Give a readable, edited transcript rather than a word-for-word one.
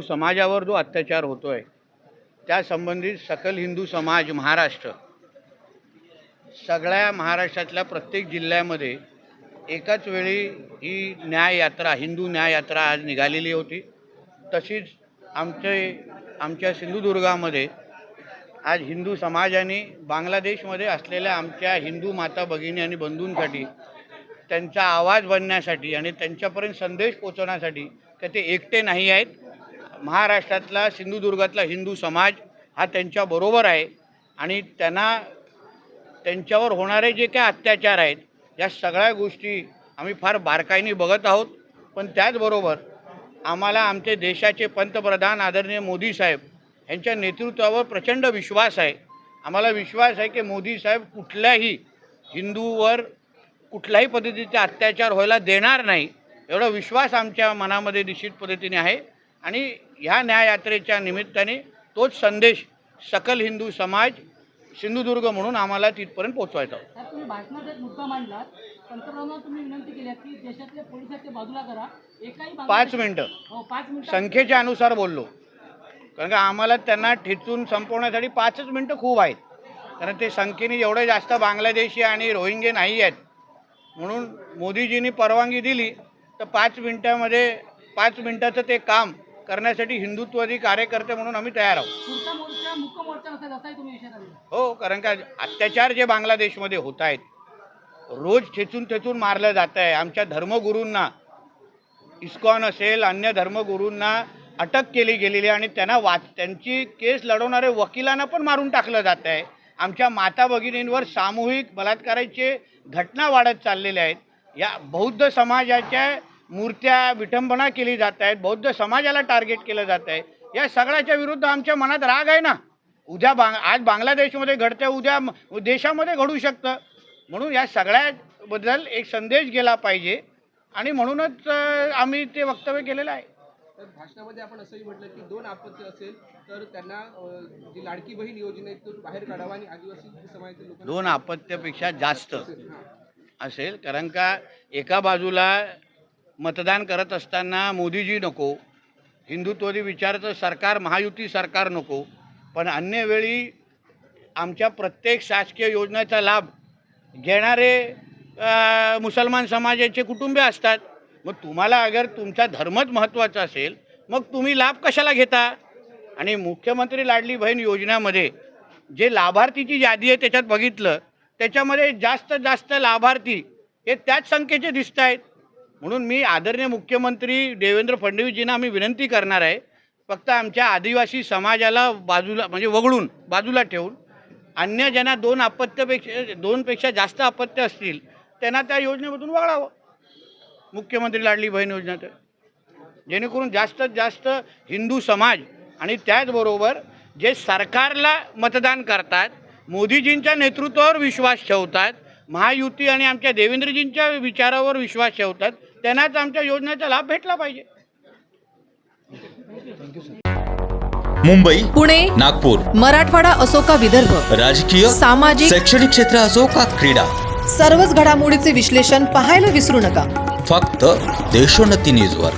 समाजावर जो अत्याचार होतो आहे त्या संबंधित सकल हिंदू समाज महाराष्ट्र सगळ्या महाराष्ट्रातल्या प्रत्येक जिल्ह्यामध्ये एकाच वेळी ही न्याय यात्रा हिंदू न्याय यात्रा आज निघालेली होती। तशीच आमच्या सिंधुदुर्गामध्ये आज हिंदू समाजाने बांगलादेशमध्ये असलेल्या आमच्या हिंदू माता भगिनी आणि बंधूंसाठी त्यांचा आवाज बनण्यासाठी आणि त्यांच्यापर्यंत संदेश पोहोचवण्यासाठी की ते एकटे नाही आहेत। महाराष्ट्रातला सिंधुदुर्गातला हिंदू समाज हा त्यांच्याबरोबर आहे आणि त्यांच्यावर होणारे जे काही अत्याचार आहेत या सगळ्या गोष्टी आम्ही फार बारकाईने बघत आहोत। पण त्याचबरोबर आम्हाला आमचे देशाचे पंतप्रधान आदरणीय मोदी साहेब यांच्या नेतृत्वावर प्रचंड विश्वास आहे। आम्हाला विश्वास आहे की मोदी साहेब कुठल्याही हिंदूवर कुठल्याही पद्धतीचा अत्याचार व्हायला देणार नाही, एवढा विश्वास आमच्या मनामध्ये निश्चित पद्धतीने आहे। आणि ह्या न्याययात्रेच्या निमित्ताने तोच संदेश सकल हिंदू समाज सिंधुदुर्ग म्हणून आम्हाला तिथपर्यंत पोहोचवायचा होता। तुम्ही भाषणात एक मुद्दा मांडला, पंतप्रधानांना तुम्ही विनंती केली की देशातल्या पोलिसांच्या बाजूला करा। एकाही 5 मिनिटं 5 मिनिटं संख्येच्या अनुसार बोललो, कारण का आम्हाला त्यांना ठेचून संपवण्यासाठी 5च मिनिटं खूप आहेत, कारण ते संख्येने एवढे जास्त बांगलादेशी आणि रोहिंगे नाही आहेत। म्हणून मोदीजींनी परवानगी दिली तर 5 मिनिटाचं ते काम करण्यासाठी हिंदुत्ववादी कार्यकर्ते म्हणून आम्ही तयार आहोत। पुढचा मोर्चा मुख्य मोर्चा असेल असाही तुम्ही विचार आला? हो, कारण का अत्याचार जे बांगलादेशमध्ये होत आहेत, रोज ठेचून मारलं जात आहे। आमच्या धर्मगुरूंना, इस्कॉन असेल अन्य धर्मगुरूंना अटक केली गेलेली आणि त्यांची केस लढवणारे वकिलांना पण मारून टाकलं जात आहे। आमच्या माता भगिनींवर सामूहिक बलात्काराचे घटना वाढत चाललेल्या आहेत। या बौद्ध समाजाच्या मूर्त्या विटंबना केली जात आहेत, बौद्ध समाजाला टार्गेट केलं जात आहे। या सगळ्याच्या विरुद्ध आमच्या मनात राग आहे ना। आज बांगलादेशमध्ये घडतं, उद्या देशामध्ये घडू शकतं। म्हणून या सगळ्याबद्दल एक संदेश गेला पाहिजे आणि म्हणूनच आम्ही ते वक्तव्य केलेलं आहे। तर भाषणामध्ये आपण असंही म्हटलं की 2 आपत्ती असेल तर त्यांना जी लाडकी बहीण योजनेतून बाहेर काढावं आणि आदिवासी समाजातील लोक 2 आपत्तीपेक्षा जास्त असेल, कारण का एका बाजूला मतदान करत असताना मोदीजी नको, हिंदुत्ववादी विचाराचं सरकार महायुती सरकार नको, पण अन्य वेळी आमच्या प्रत्येक शासकीय योजनेचा लाभ घेणारे मुसलमान समाजाचे कुटुंबीय असतात। मग तुम्हाला अगर तुमचा धर्मच महत्त्वाचा असेल मग तुम्ही लाभ कशाला घेता? आणि मुख्यमंत्री लाडली बहीण योजनेमध्ये जे लाभार्थीची यादी आहे त्याच्यात बघितलं, त्याच्यामध्ये जास्त लाभार्थी हे त्याच संख्येचे दिसत आहेत। म्हणून मी आदरणीय मुख्यमंत्री देवेंद्र फडणवीसजींना आम्ही विनंती करणार आहे, फक्त आमच्या आदिवासी समाजाला बाजूला म्हणजे वगळून बाजूला ठेवून अन्य ज्यांना 2 पेक्षा जास्त अपत्य असतील त्यांना त्या योजनेमधून वगळावं, मुख्यमंत्री लाडली बहीण योजनेत, जेणेकरून जास्तीत जास्त हिंदू समाज आणि त्याचबरोबर जे सरकारला मतदान करतात, मोदीजींच्या नेतृत्वावर विश्वास ठेवतात, महायुती आणि आमच्या देवेंद्रजींच्या विचारावर विश्वास ठेवतात, त्यांनाच आमच्या योजनेचा लाभ भेटला पाहिजे। मुंबई, पुणे, नागपूर, मराठवाडा असो का विदर्भ, राजकीय, सामाजिक, शैक्षणिक क्षेत्र असो का क्रीडा, सर्वच घडामोडीचे विश्लेषण पाहायला विसरू नका। फक्त देशोन्नती न्यूजवर।